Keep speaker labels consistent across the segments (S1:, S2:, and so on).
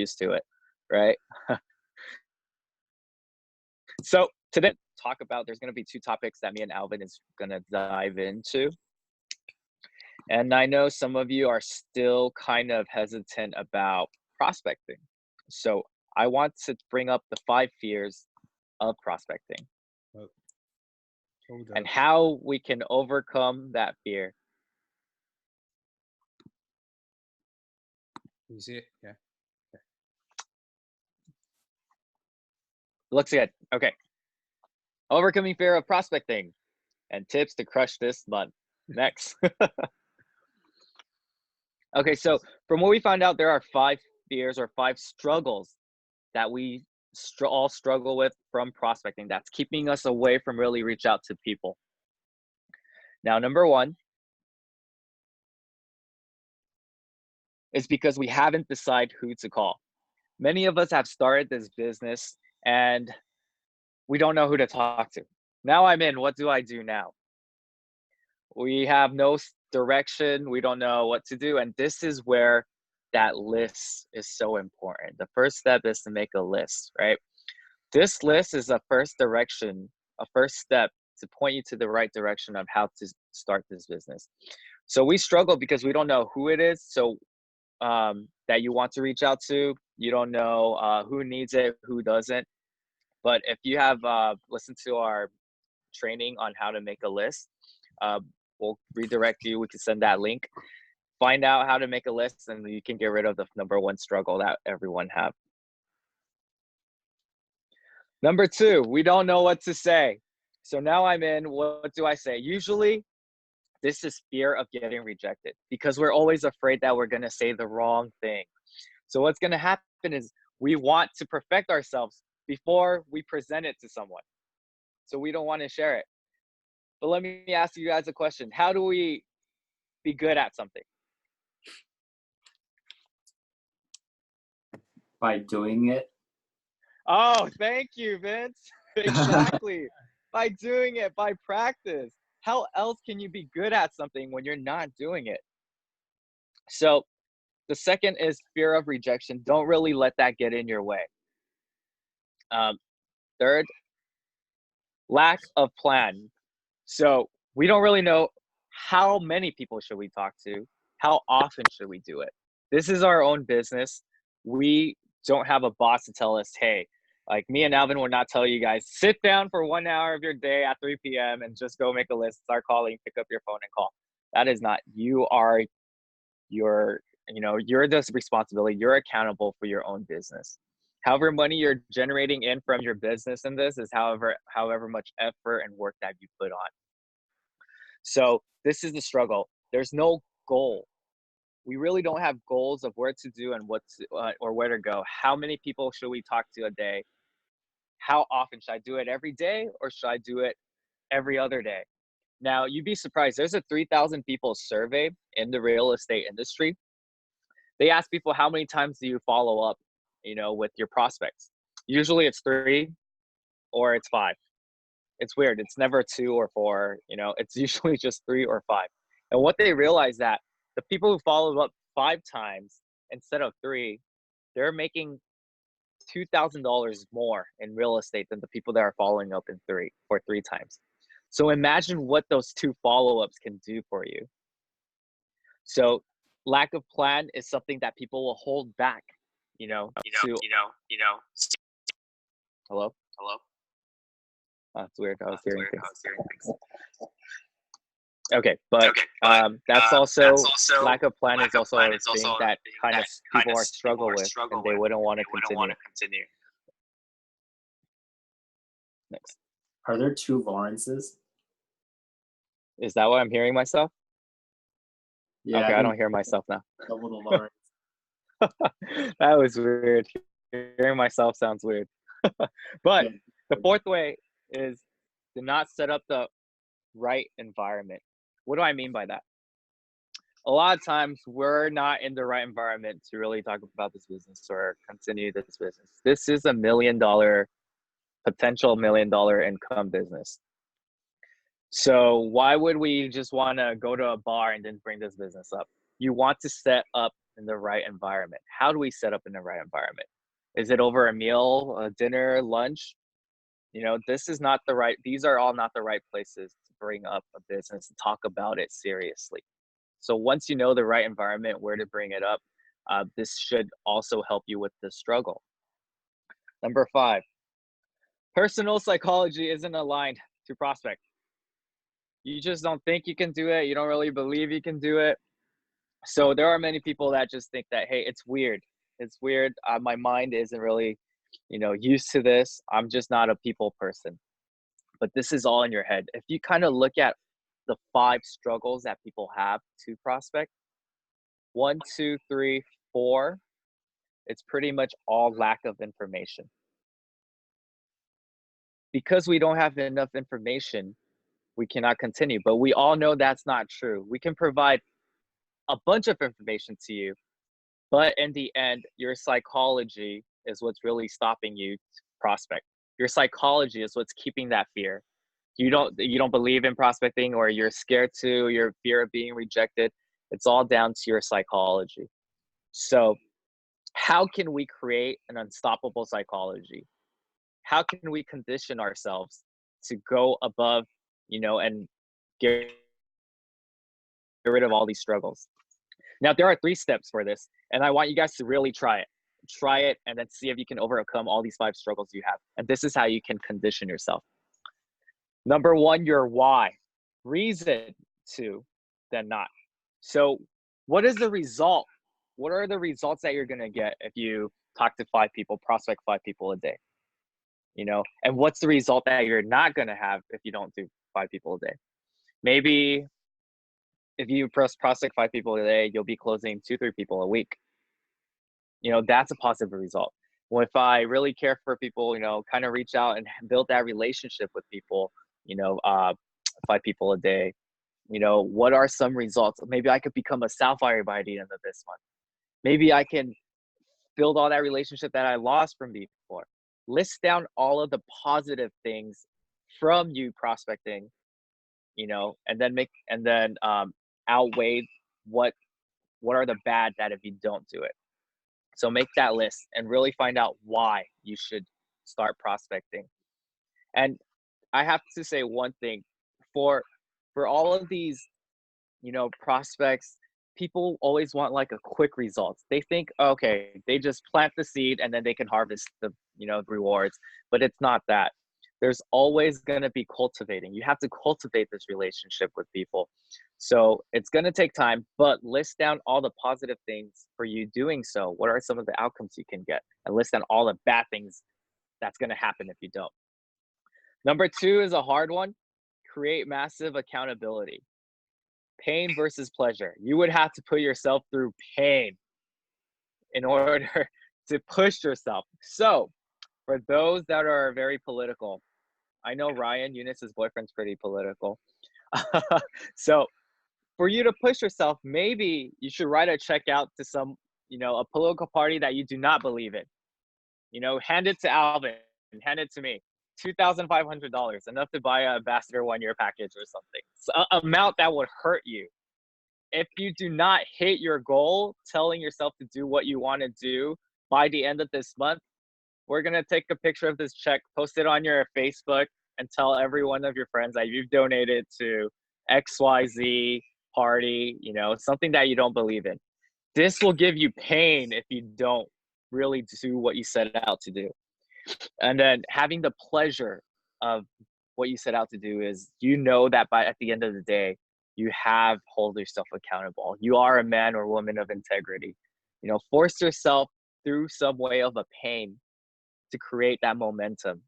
S1: used to it, right? So today, talk about there's going to be two topics that me and Alvin is going to dive into. And I know some of you are still kind of hesitant about prospecting. So I want to bring up the 5 fears of prospecting
S2: Oh, hold
S1: and
S2: up.
S1: how we can overcome that fear.
S2: You see it? Yeah.
S1: Looks good. Okay. Overcoming fear of prospecting and tips to crush this month. Next. Okay, so from what we found out, there are 5 fears or 5 struggles that we all struggle with from prospecting that's keeping us away from really reach out to people. Now, number one is because we haven't decided who to call. Many of us have started this business and we don't know who to talk to. Now I'm in, what do I do now? We have no direction, we don't know what to do, and this is where that list is so important. The first step is to make a list, right? This list is a first step to point you to the right direction of how to start this business. So we struggle because we don't know who it is. So that you want to reach out to, you don't know who needs it, who doesn't. But if you have listened to our training on how to make a list, we'll redirect you. We can send that link. Find out how to make a list, and you can get rid of the number one struggle that everyone have. Number two, we don't know what to say. So now I'm in, what do I say? Usually, this is fear of getting rejected because we're always afraid that we're going to say the wrong thing. So what's going to happen is we want to perfect ourselves before we present it to someone. So we don't want to share it. But let me ask you guys a question. How do we be good at something?
S3: By doing it.
S1: Oh, thank you, Vince. Exactly. By doing it, by practice. How else can you be good at something when you're not doing it? So the second is fear of rejection. Don't really let that get in your way. Third, lack of plan. So we don't really know how many people should we talk to? How often should we do it? This is our own business. We don't have a boss to tell us, hey, like me and Alvin will not tell you guys, sit down for 1 hour of your day at 3 p.m. and just go make a list, start calling, pick up your phone and call. That is not, you're the responsibility. You're accountable for your own business. However money you're generating in from your business in this is however much effort and work that you put on. So this is the struggle. There's no goal. We really don't have goals of where to do and or where to go. How many people should we talk to a day? How often should I do it? Every day, or should I do it every other day? Now, you'd be surprised. There's a 3,000 people survey in the real estate industry. They ask people, how many times do you follow up, with your prospects? Usually it's 3 or it's 5. It's weird. It's never 2 or 4, it's usually just 3 or 5. And what they realize that the people who follow up 5 times instead of 3, they're making $2,000 more in real estate than the people that are following up in 3 times. So imagine what those 2 follow-ups can do for you. So lack of plan is something that people will hold back, Hello? Oh, it's weird. I was hearing things. Okay, but that's also lack of plan is also a thing that kind of people are struggle with, and they wouldn't want to continue. Next.
S3: Are there 2 Lawrences?
S1: Is that what I'm hearing myself?
S3: Yeah.
S1: Okay, I don't hear myself now.
S3: Double the Lawrence.
S1: That was weird. Hearing myself sounds weird. But the fourth way is to not set up the right environment. What do I mean by that? A lot of times we're not in the right environment to really talk about this business or continue this business. This is a potential $1 million income business. So why would we just want to go to a bar and then bring this business up? You want to set up in the right environment? How do we set up in the right environment? Is it over a meal, a dinner, lunch? You know, these are all not the right places to bring up a business and talk about it seriously. So once you know the right environment, where to bring it up, this should also help you with the struggle. Number 5, personal psychology isn't aligned to prospect. You just don't think you can do it. You don't really believe you can do it. So there are many people that just think that, hey, it's weird. It's weird. My mind isn't really, used to this. I'm just not a people person. But this is all in your head. If you kind of look at the 5 struggles that people have to prospect, 1, 2, 3, 4, it's pretty much all lack of information. Because we don't have enough information, we cannot continue. But we all know that's not true. We can provide a bunch of information to you, but in the end, your psychology is what's really stopping you to prospect. Your psychology is what's keeping that fear. You don't believe in prospecting, or you're scared to, your fear of being rejected. It's all down to your psychology. So how can we create an unstoppable psychology? How can we condition ourselves to go above, and get rid of all these struggles? Now, there are 3 steps for this, and I want you guys to really try it. Try it and then see if you can overcome all these 5 struggles you have. And this is how you can condition yourself. Number 1, your why. Reason to, then not. So what is the result? What are the results that you're going to get if you talk to 5 people, prospect 5 people a day? And what's the result that you're not going to have if you don't do 5 people a day? Maybe if you prospect 5 people a day, you'll be closing 2, 3 people a week. That's a positive result. Well, if I really care for people, kind of reach out and build that relationship with people, 5 people a day, what are some results? Maybe I could become a sapphire by the end of this month. Maybe I can build all that relationship that I lost from before. List down all of the positive things from you prospecting, and then outweigh what are the bad that if you don't do it. So make that list and really find out why you should start prospecting. And I have to say one thing, for all of these, prospects, people always want like a quick results. They think, okay, they just plant the seed and then they can harvest the, rewards, but it's not that. There's always going to be cultivating. You have to cultivate this relationship with people. So it's going to take time, but list down all the positive things for you doing so. What are some of the outcomes you can get? And list down all the bad things that's going to happen if you don't. Number 2 is a hard one. Create massive accountability. Pain versus pleasure. You would have to put yourself through pain in order to push yourself. So for those that are very political, I know Ryan, Eunice's boyfriend's pretty political. So for you to push yourself, maybe you should write a check out to some, a political party that you do not believe in. Hand it to Alvin, hand it to me. $2,500, enough to buy a ambassador 1-year package or something. So, amount that would hurt you. If you do not hit your goal, telling yourself to do what you want to do by the end of this month, we're going to take a picture of this check, post it on your Facebook, and tell every one of your friends that you've donated to XYZ party, something that you don't believe in. This will give you pain if you don't really do what you set out to do. And then having the pleasure of what you set out to do is, that at the end of the day, you have hold yourself accountable. You are a man or woman of integrity. Force yourself through some way of a pain to create that momentum.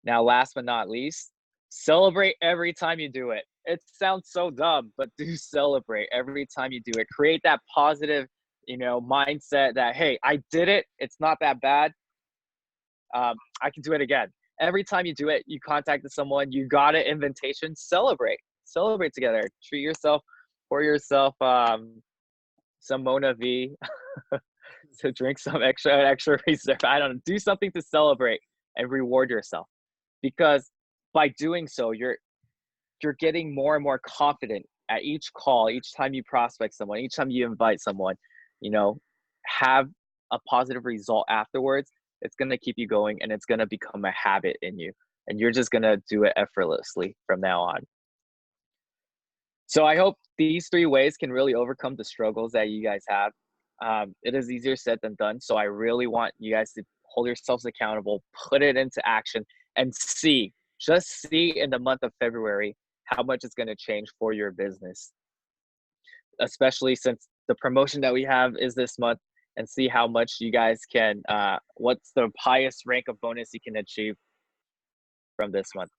S1: Now, last but not least, celebrate every time you do it. It sounds so dumb, but do celebrate every time you do it. Create that positive, mindset that, hey, I did it. It's not that bad. I can do it again. Every time you do it, you contacted someone, you got an invitation, celebrate together. Treat yourself, pour yourself some Mona V to drink some extra reserve. I don't know, do something to celebrate and reward yourself, because by doing so, you're getting more and more confident at each call, each time you prospect someone, each time you invite someone, have a positive result afterwards, it's going to keep you going and it's going to become a habit in you. And you're just going to do it effortlessly from now on. So I hope these 3 ways can really overcome the struggles that you guys have. It is easier said than done. So I really want you guys to hold yourselves accountable, put it into action, and just see in the month of February how much it's going to change for your business, especially since the promotion that we have is this month, and see how much you guys can, what's the highest rank of bonus you can achieve from this month.